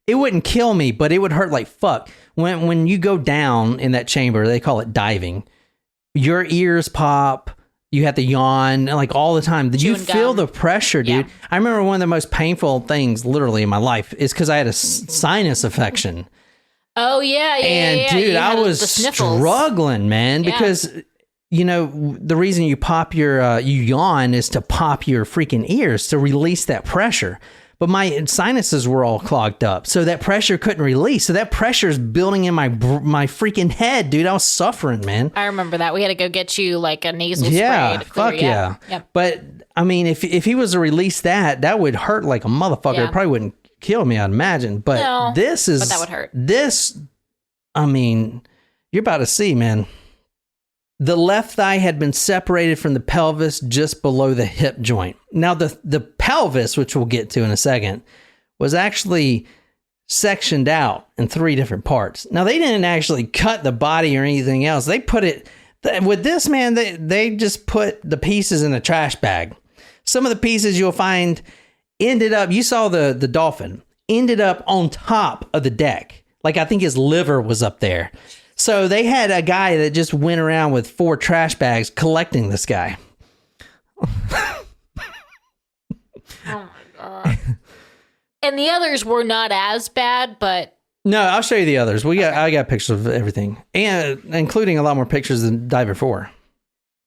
It wouldn't kill me, but it would hurt like fuck. When you go down in that chamber, they call it diving. Your ears pop. You have to yawn like all the time. Did you feel the pressure, dude? Yeah. I remember one of the most painful things literally in my life is because I had a sinus infection. Oh, yeah. And dude, I was struggling, man, because, you know, the reason you pop you yawn is to pop your freaking ears to release that pressure. But my sinuses were all clogged up, so that pressure couldn't release. So that pressure is building in my freaking head, dude. I was suffering, man. I remember that. We had to go get you like a nasal spray. Yeah, fuck yeah. Yep. But I mean, if he was to release that would hurt like a motherfucker. Yeah. It probably wouldn't kill me, I'd imagine. But no, this is, but that would hurt. This, I mean, you're about to see, man. The left thigh had been separated from the pelvis just below the hip joint. Now, the pelvis, which we'll get to in a second, was actually sectioned out in 3 different parts. Now, they didn't actually cut the body or anything else. They put it, with this, man, they just put the pieces in a trash bag. Some of the pieces you'll find ended up, you saw the dolphin, ended up on top of the deck. Like, I think his liver was up there. So they had a guy that just went around with 4 trash bags collecting this guy. Oh my God. And the others were not as bad, but... No, I'll show you the others. I got pictures of everything, and including a lot more pictures than Diver 4.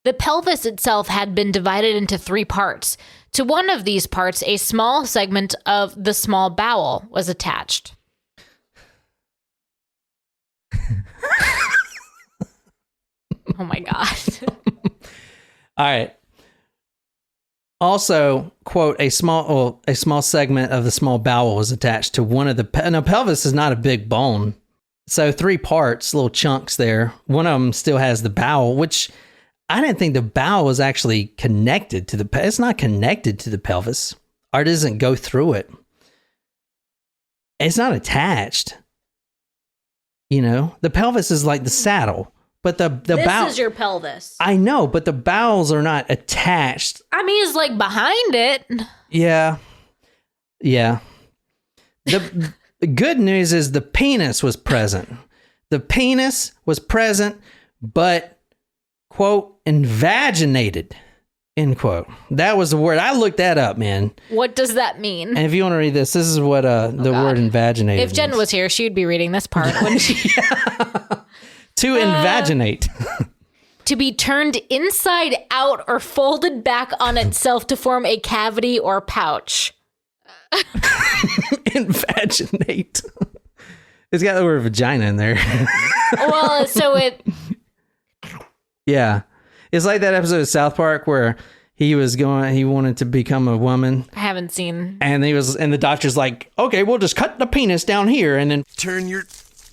The pelvis itself had been divided into 3 parts. To one of these parts, a small segment of the small bowel was attached. Oh my God. All right. Also, quote, a small segment of the small bowel was attached to one of the... Now, pelvis is not a big bone. So 3 parts, little chunks there. One of them still has the bowel, which I didn't think the bowel was actually connected to the... It's not connected to the pelvis. Or it doesn't go through it. It's not attached. The pelvis is like the saddle, but the This is your pelvis. I know, but the bowels are not attached. I mean, it's like behind it. Yeah. The good news is the penis was present. The penis was present, but, quote, invaginated, end quote. That was the word. I looked that up, man. What does that mean? And if you want to read this is what the word invaginated If Jen was here, she'd be reading this part, wouldn't she? To invaginate. To be turned inside out or folded back on itself to form a cavity or pouch. Invaginate. It's got the word vagina in there. Well, so it... Yeah. It's like that episode of South Park where he wanted to become a woman. I haven't seen... And the doctor's like, okay, we'll just cut the penis down here and then... Turn your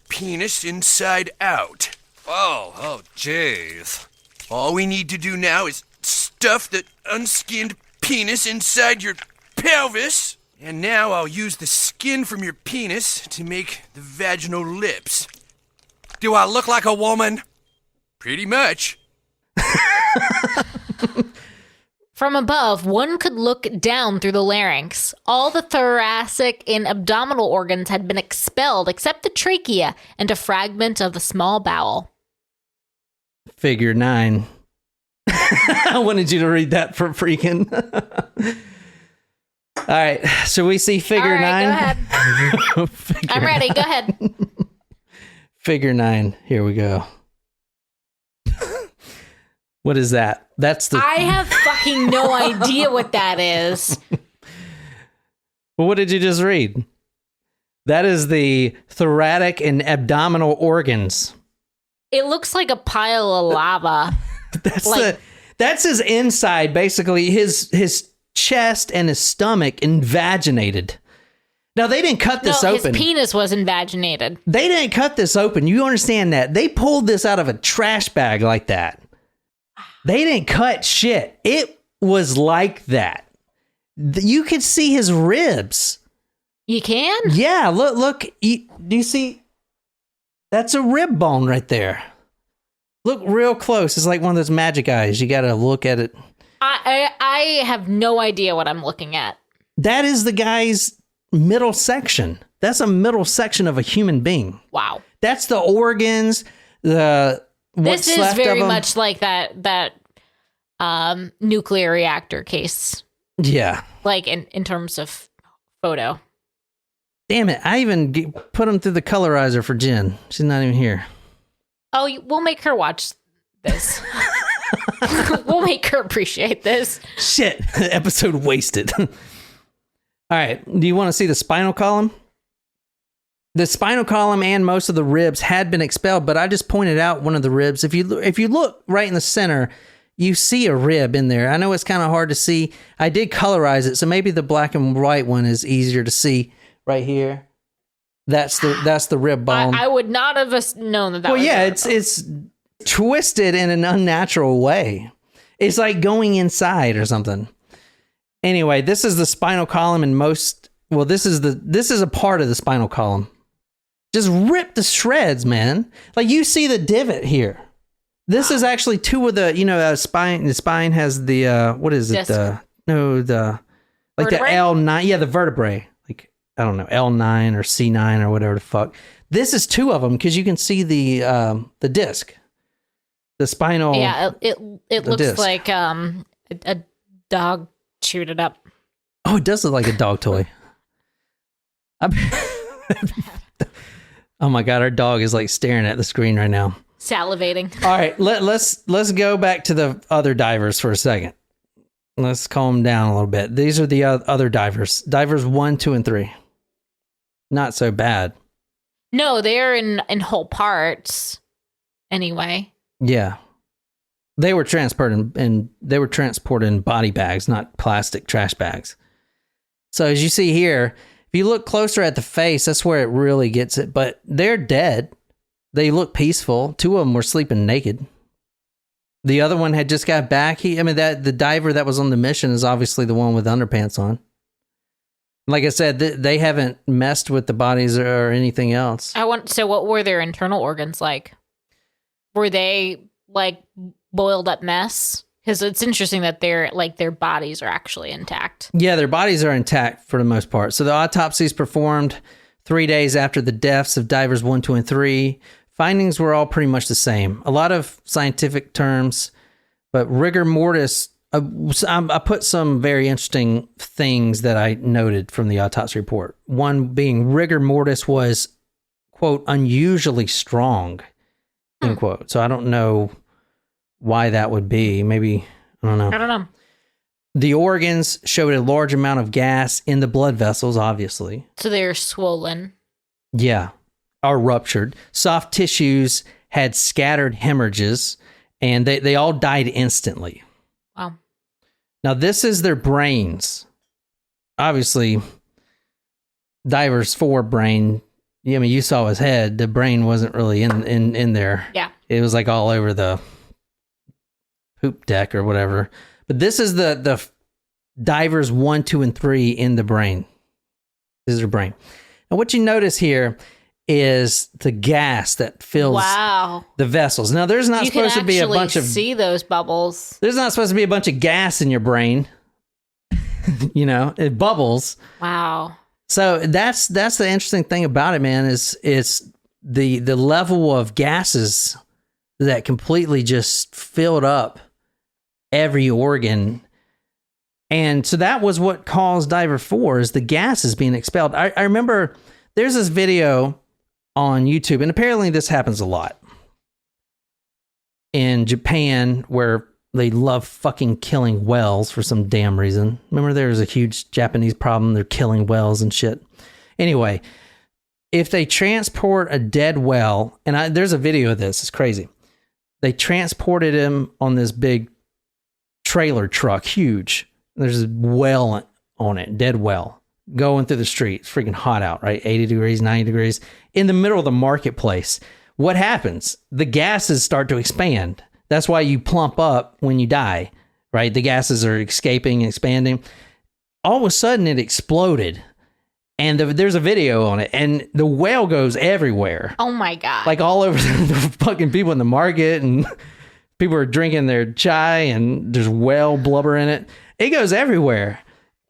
penis inside out. Oh, jeez. All we need to do now is stuff the unskinned penis inside your pelvis. And now I'll use the skin from your penis to make the vaginal lips. Do I look like a woman? Pretty much. From above, one could look down through the larynx. All the thoracic and abdominal organs had been expelled except the trachea and a fragment of the small bowel. Figure 9. I wanted you to read that for freaking. All right, so we see figure 9. Go ahead. I'm ready. Go ahead. Figure 9. Here we go. What is that? I have fucking no idea what that is. Well, what did you just read? That is the thoracic and abdominal organs. It looks like a pile of lava. That's his inside, basically. His chest and his stomach invaginated. Now, they didn't cut this open. His penis was invaginated. They didn't cut this open. You understand that? They pulled this out of a trash bag like that. They didn't cut shit. It was like that. You could see his ribs. You can? Yeah, look. Do you see? That's a rib bone right there. Look real close. It's like one of those magic eyes. You got to look at it. I have no idea what I'm looking at. That is the guy's middle section. That's a middle section of a human being. Wow. That's the organs, what's this is left very of them. much like that nuclear reactor case. Yeah. Like in terms of photo. Damn it. I even put them through the colorizer for Jen. She's not even here. Oh, we'll make her watch this. We'll make her appreciate this. Shit. Episode wasted. All right. Do you want to see the spinal column? The spinal column and most of the ribs had been expelled, but I just pointed out one of the ribs. If you look right in the center, you see a rib in there. I know it's kind of hard to see. I did colorize it, so maybe the black and white one is easier to see right here. That's the rib bone. I would not have known that. Well, yeah, it's twisted in an unnatural way. It's like going inside or something. Anyway, this is the spinal column and this is a part of the spinal column. Just ripped to shreds, man. Like you see the divot here. This is actually two of the, spine. The spine has the, what is it? Disc. The Vertebrae? L9. Yeah, the vertebrae. Like, I don't know, L9 or C9 or whatever the fuck. This is two of them because you can see the disc. The spinal. Yeah, it looks disc. like a dog chewed it up. Oh, it does look like a dog toy. Oh my God, our dog is like staring at the screen right now. Salivating. All right, let's go back to the other divers for a second. Let's calm down a little bit. These are the other divers. Divers 1, 2, and 3. Not so bad. No, they're in whole parts. Anyway. Yeah. They were transported in body bags, not plastic trash bags. So as you see here, if you look closer at the face, that's where it really gets it. But they're dead. They look peaceful. 2 of them were sleeping naked. The other one had just got back. The diver that was on the mission is obviously the one with underpants on. Like I said, they haven't messed with the bodies or anything else. So what were their internal organs like? Were they like boiled up mess? Because it's interesting that their bodies are actually intact. Yeah, their bodies are intact for the most part. So the autopsies performed 3 days after the deaths of divers 1, 2, and 3. Findings were all pretty much the same. A lot of scientific terms, but rigor mortis. I put some very interesting things that I noted from the autopsy report. One being rigor mortis was, quote, unusually strong, end quote. So I don't know why that would be. Maybe, I don't know. The organs showed a large amount of gas in the blood vessels, obviously. So they're swollen. Yeah, or ruptured. Soft tissues had scattered hemorrhages, and they all died instantly. Wow. Now, this is their brains. Obviously, Diver's forebrain, I mean, you saw his head. The brain wasn't really in there. Yeah. It was like all over the poop deck or whatever. But this is the Divers 1, 2, and 3 in the brain. This is their brain. And what you notice here is the gas that fills the vessels. Now, there's not supposed to be a bunch of... see those bubbles. There's not supposed to be a bunch of gas in your brain. You know, it bubbles. Wow. So that's the interesting thing about it, man, is it's the level of gases that completely just filled up every organ. And so that was what caused Diver 4, is the gases being expelled. I remember there's this video on YouTube, and apparently this happens a lot in Japan, where they love fucking killing whales for some damn reason. Remember, there was a huge Japanese problem. They're killing whales and shit. Anyway, if they transport a dead whale, and there's a video of this, it's crazy. They transported him on this big trailer truck, huge. There's a whale on it, dead whale, going through the street. It's freaking hot out, right? 80 degrees, 90 degrees. In the middle of the marketplace. What happens? The gases start to expand. That's why you plump up when you die, right? The gases are escaping and expanding. All of a sudden, it exploded. And there's a video on it. And the whale goes everywhere. Oh, my God. Like all over the fucking people in the market. And people are drinking their chai. And there's whale blubber in it. It goes everywhere.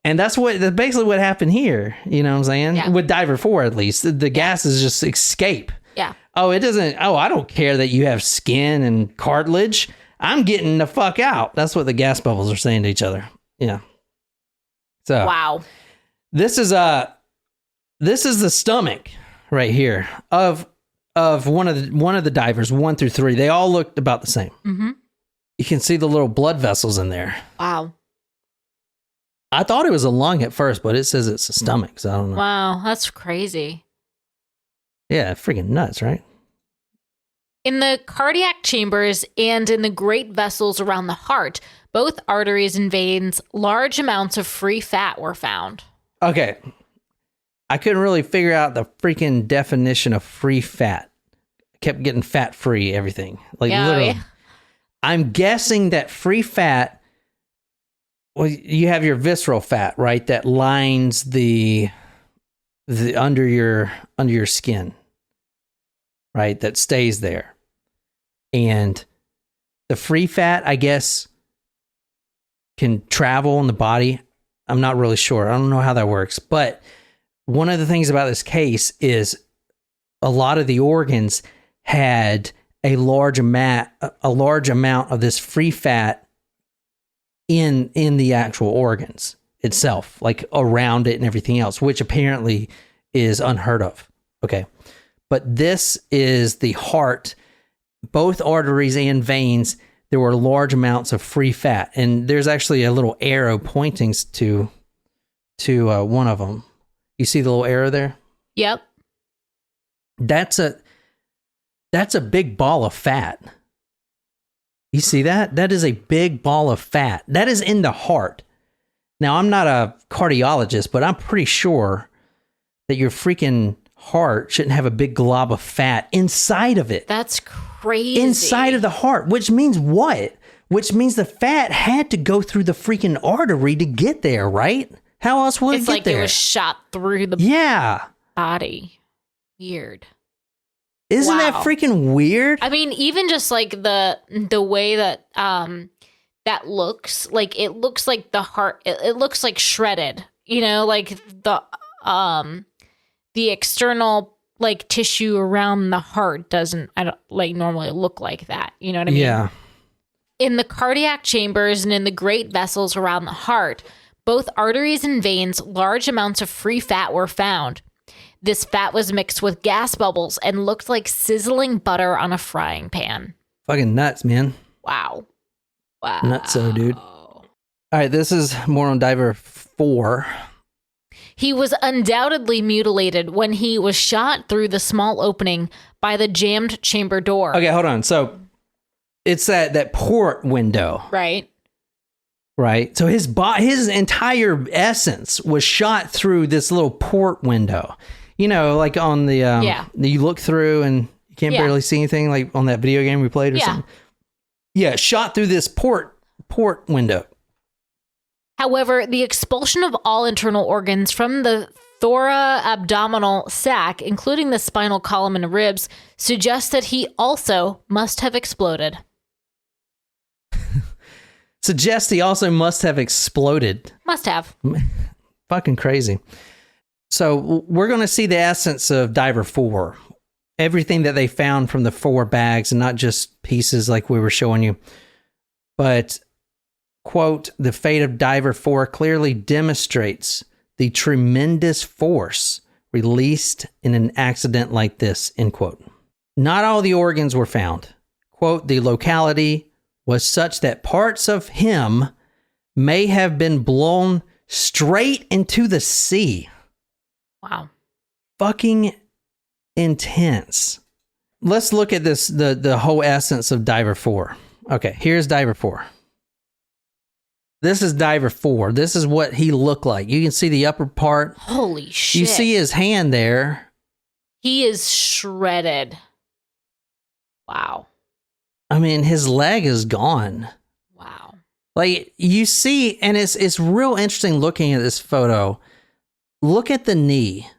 And that's basically what happened here. You know what I'm saying? Yeah. With Diver 4, at least. The gases just escape. Yeah. I don't care that you have skin and cartilage. I'm getting the fuck out. That's what the gas bubbles are saying to each other. Yeah. So wow. This is the stomach right here of one of the divers, 1 through 3. They all looked about the same. Mm-hmm. You can see the little blood vessels in there. Wow. I thought it was a lung at first, but it says it's a stomach, so I don't know. Wow, that's crazy. Yeah, freaking nuts, right? In the cardiac chambers and in the great vessels around the heart, both arteries and veins, large amounts of free fat were found. Okay. I couldn't really figure out the freaking definition of free fat. I kept getting fat-free everything. Literally. Yeah. I'm guessing that free fat, well, you have your visceral fat, right? That lines the under your skin, right? That stays there. And the free fat, I guess, can travel in the body. I'm not really sure. I don't know how that works. But one of the things about this case is a lot of the organs had a large amount of this free fat in the actual organs itself, like around it and everything else, which apparently is unheard of. Okay. But this is the heart, both arteries and veins. There were large amounts of free fat, and there's actually a little arrow pointing to one of them. You see the little arrow there? Yep. That's a big ball of fat. You see that? That is a big ball of fat. That is in the heart. Now, I'm not a cardiologist, but I'm pretty sure that your freaking heart shouldn't have a big glob of fat inside of it. That's crazy. Inside of the heart, which means what? Which means the fat had to go through the freaking artery to get there, right? How else would it It's get like there? it was shot through the Yeah. body. Weird. Isn't Wow. that freaking weird? I mean, even just like the way that that looks, like it looks like the heart, it looks like shredded, you know, like the external like tissue around the heart doesn't, I don't like normally look like that. You know what I mean? Yeah. In the cardiac chambers and in the great vessels around the heart, both arteries and veins, large amounts of free fat were found. This fat was mixed with gas bubbles and looked like sizzling butter on a frying pan. Fucking nuts, man. Wow. Wow. Nutso, dude. All right, this is more on Diver 4. He was undoubtedly mutilated when he was shot through the small opening by the jammed chamber door. Okay, hold on. So it's that port window, Right? right? So his entire essence was shot through this little port window. You know, like on the you look through and you can't barely see anything, like on that video game we played or something. Yeah, shot through this port window. However, the expulsion of all internal organs from the thoraabdominal sac, including the spinal column and ribs, suggests that he also must have exploded. Suggests he also must have exploded. Must have. Fucking crazy. So we're going to see the essence of Diver 4. Everything that they found from the 4 bags and not just pieces like we were showing you. But, quote, the fate of Diver 4 clearly demonstrates the tremendous force released in an accident like this, end quote. Not all the organs were found. Quote, the locality was such that parts of him may have been blown straight into the sea. Wow. Fucking intense. Let's look at this, the whole essence of Diver 4. Okay, here's Diver 4. This is Diver 4. This is what he looked like. You can see the upper part. Holy shit. You see his hand there. He is shredded. Wow. I mean, his leg is gone. Wow. Like, you see, and it's real interesting looking at this photo. Look at the knee.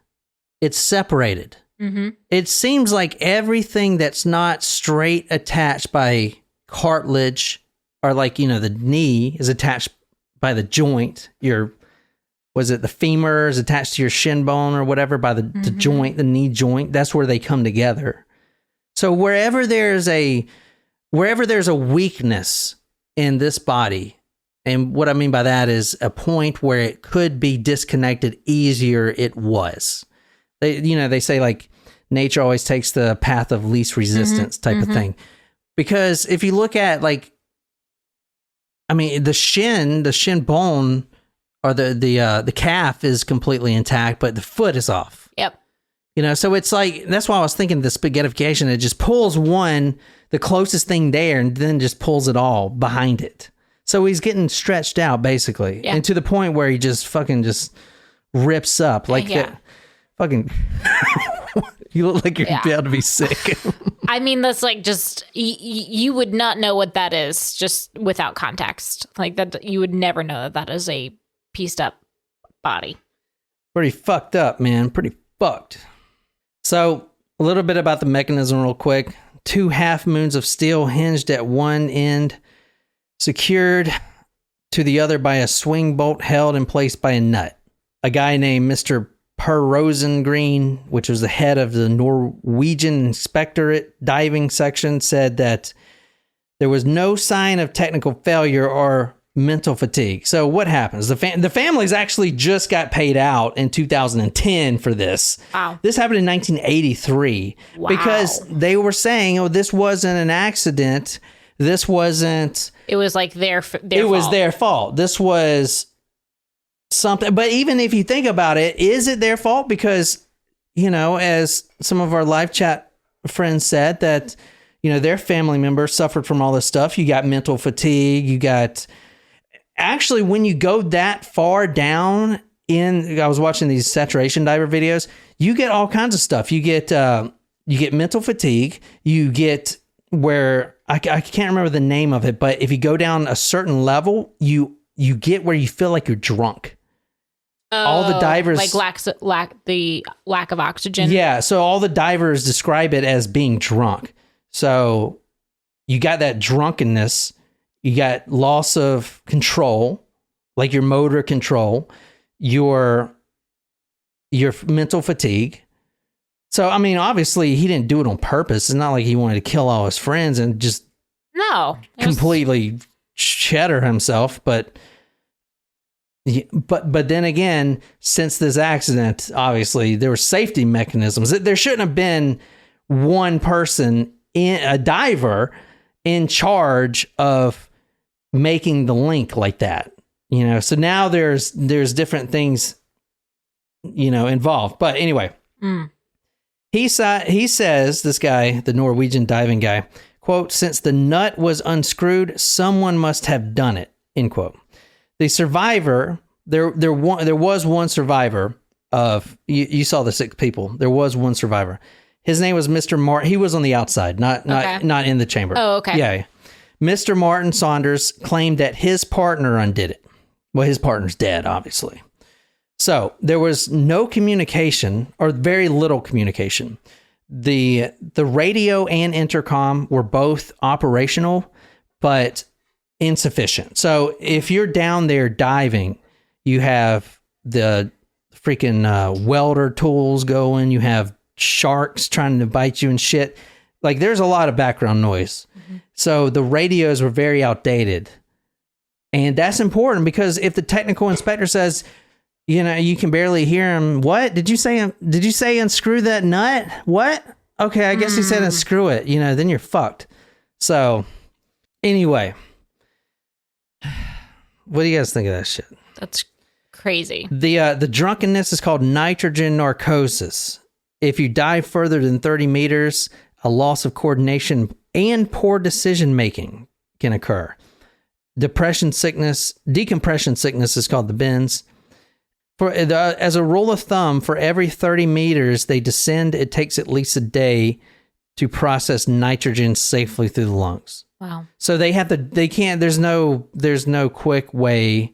It's separated. Mm-hmm. It seems like everything that's not straight attached by cartilage, or like, you know, the knee is attached by the joint. Was it the femur is attached to your shin bone or whatever by the joint, the knee joint? That's where they come together. So wherever there's a weakness in this body, and what I mean by that is a point where it could be disconnected easier, it was. They say like nature always takes the path of least resistance type of thing. Because if you look at like, I mean, the shin bone or the calf is completely intact, but the foot is off. Yep. You know, so it's like, that's why I was thinking the spaghettification, it just pulls the closest thing there, and then just pulls it all behind it. So he's getting stretched out basically. Yeah. And to the point where he just fucking just rips up like that. Fucking, you look like you're about to be sick. I mean, that's like just, you would not know what that is just without context. Like that, you would never know that is a pieced up body. Pretty fucked up, man. Pretty fucked. So, a little bit about the mechanism real quick. 2 half moons of steel hinged at one end, secured to the other by a swing bolt held in place by a nut. A guy named Mr. Per Rosengreen, which was the head of the Norwegian Inspectorate diving section, said that there was no sign of technical failure or mental fatigue. So what happens? The families actually just got paid out in 2010 for this. Wow. This happened in 1983 because they were saying, "Oh, this wasn't an accident. This wasn't." It was like their fault. It was their fault. This was something. But even if you think about it, is it their fault? Because, you know, as some of our live chat friends said, that, you know, their family members suffered from all this stuff. You got mental fatigue. You got, actually, when you go that far down I was watching these saturation diver videos, you get all kinds of stuff. You get mental fatigue. You get where, I can't remember the name of it, but if you go down a certain level, you get where you feel like you're drunk. all the divers like the lack of oxygen. Yeah, so all the divers describe it as being drunk. So you got that drunkenness, you got loss of control, like your motor control, your mental fatigue. So I mean, obviously he didn't do it on purpose. It's not like he wanted to kill all his friends and just completely shatter himself, but then again, since this accident, obviously there were safety mechanisms. There shouldn't have been one person, a diver, in charge of making the link like that. So now there's different things, involved. But anyway, he says, this guy, the Norwegian diving guy, quote, "Since the nut was unscrewed, someone must have done it," end quote. The survivor, there was one survivor of, you saw the 6 people. There was one survivor. His name was Mr. Martin. He was on the outside, not in the chamber. Oh, okay. Yeah. Mr. Martin Saunders claimed that his partner undid it. Well, his partner's dead, obviously. So there was no communication, or very little communication. The radio and intercom were both operational, but insufficient. So if you're down there diving, you have the freaking welder tools going, you have sharks trying to bite you and shit. Like, there's a lot of background noise. Mm-hmm. So the radios were very outdated. And that's important, because if the technical inspector says, you can barely hear him. What? Did you say unscrew that nut? What? Okay, I guess he said unscrew it. Then you're fucked. So anyway, what do you guys think of that shit? That's crazy. The drunkenness is called nitrogen narcosis. If you dive further than 30 meters, a loss of coordination and poor decision making can occur. Decompression sickness is called the bends. As a rule of thumb, for every 30 meters they descend, it takes at least a day to process nitrogen safely through the lungs. Wow. So there's no quick way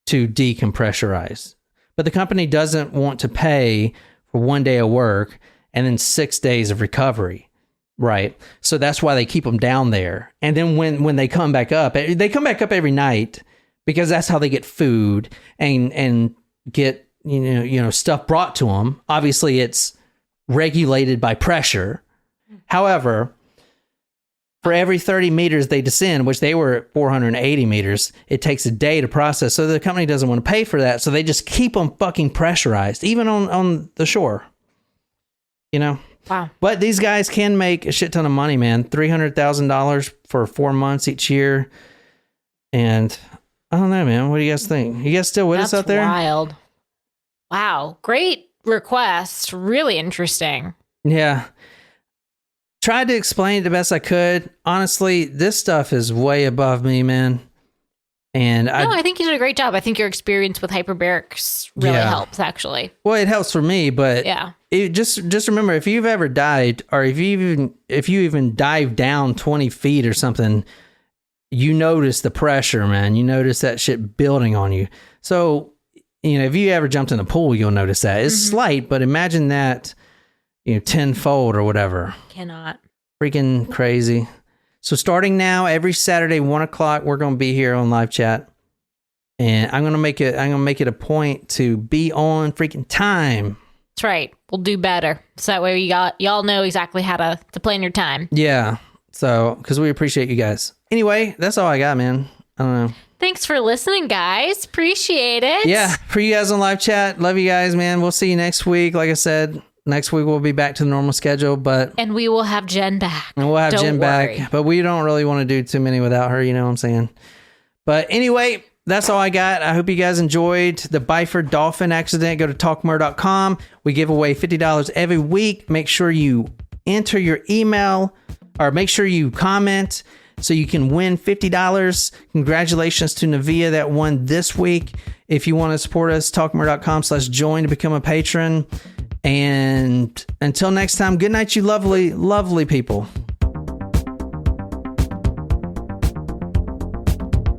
to decompressurize. But the company doesn't want to pay for 1 day of work and then 6 days of recovery. Right. So that's why they keep them down there. And then when they come back up every night, because that's how they get food and get, stuff brought to them. Obviously it's regulated by pressure. However, for every 30 meters they descend, which they were at 480 meters, it takes a day to process. So the company doesn't want to pay for that. So they just keep them fucking pressurized, even on the shore, Wow. But these guys can make a shit ton of money, man. $300,000 for 4 months each year. And I don't know, man. What do you guys think? You guys still with us out there? That's wild. Wow. Great request. Really interesting. Yeah. Tried to explain it the best I could. Honestly, this stuff is way above me, man. And I think you did a great job. I think your experience with hyperbarics really helps, actually. Well, it helps for me, but just remember, if you've ever dived, or if you even dive down 20 feet or something, you notice the pressure, man. You notice that shit building on you. So, if you ever jumped in a pool, you'll notice that. It's slight, but imagine that, tenfold or whatever. Cannot. Freaking crazy. So starting now, every Saturday, 1:00, we're going to be here on live chat. And I'm going to make it a point to be on freaking time. That's right. We'll do better. So that way y'all know exactly how to plan your time. Yeah. So, because we appreciate you guys. Anyway, that's all I got, man. I don't know. Thanks for listening, guys. Appreciate it. Yeah. For you guys on live chat, love you guys, man. We'll see you next week. Like I said, next week we'll be back to the normal schedule, and we will have Jen back. And we'll have Jen back, but we don't really want to do too many without her, you know what I'm saying? But anyway, that's all I got. I hope you guys enjoyed the Byford Dolphin Accident. Go to talkmore.com. We give away $50 every week. Make sure you enter your email, or make sure you comment so you can win $50. Congratulations to Navia that won this week. If you want to support us, talkmore.com/join to become a patron. And until next time, good night, you lovely, lovely people.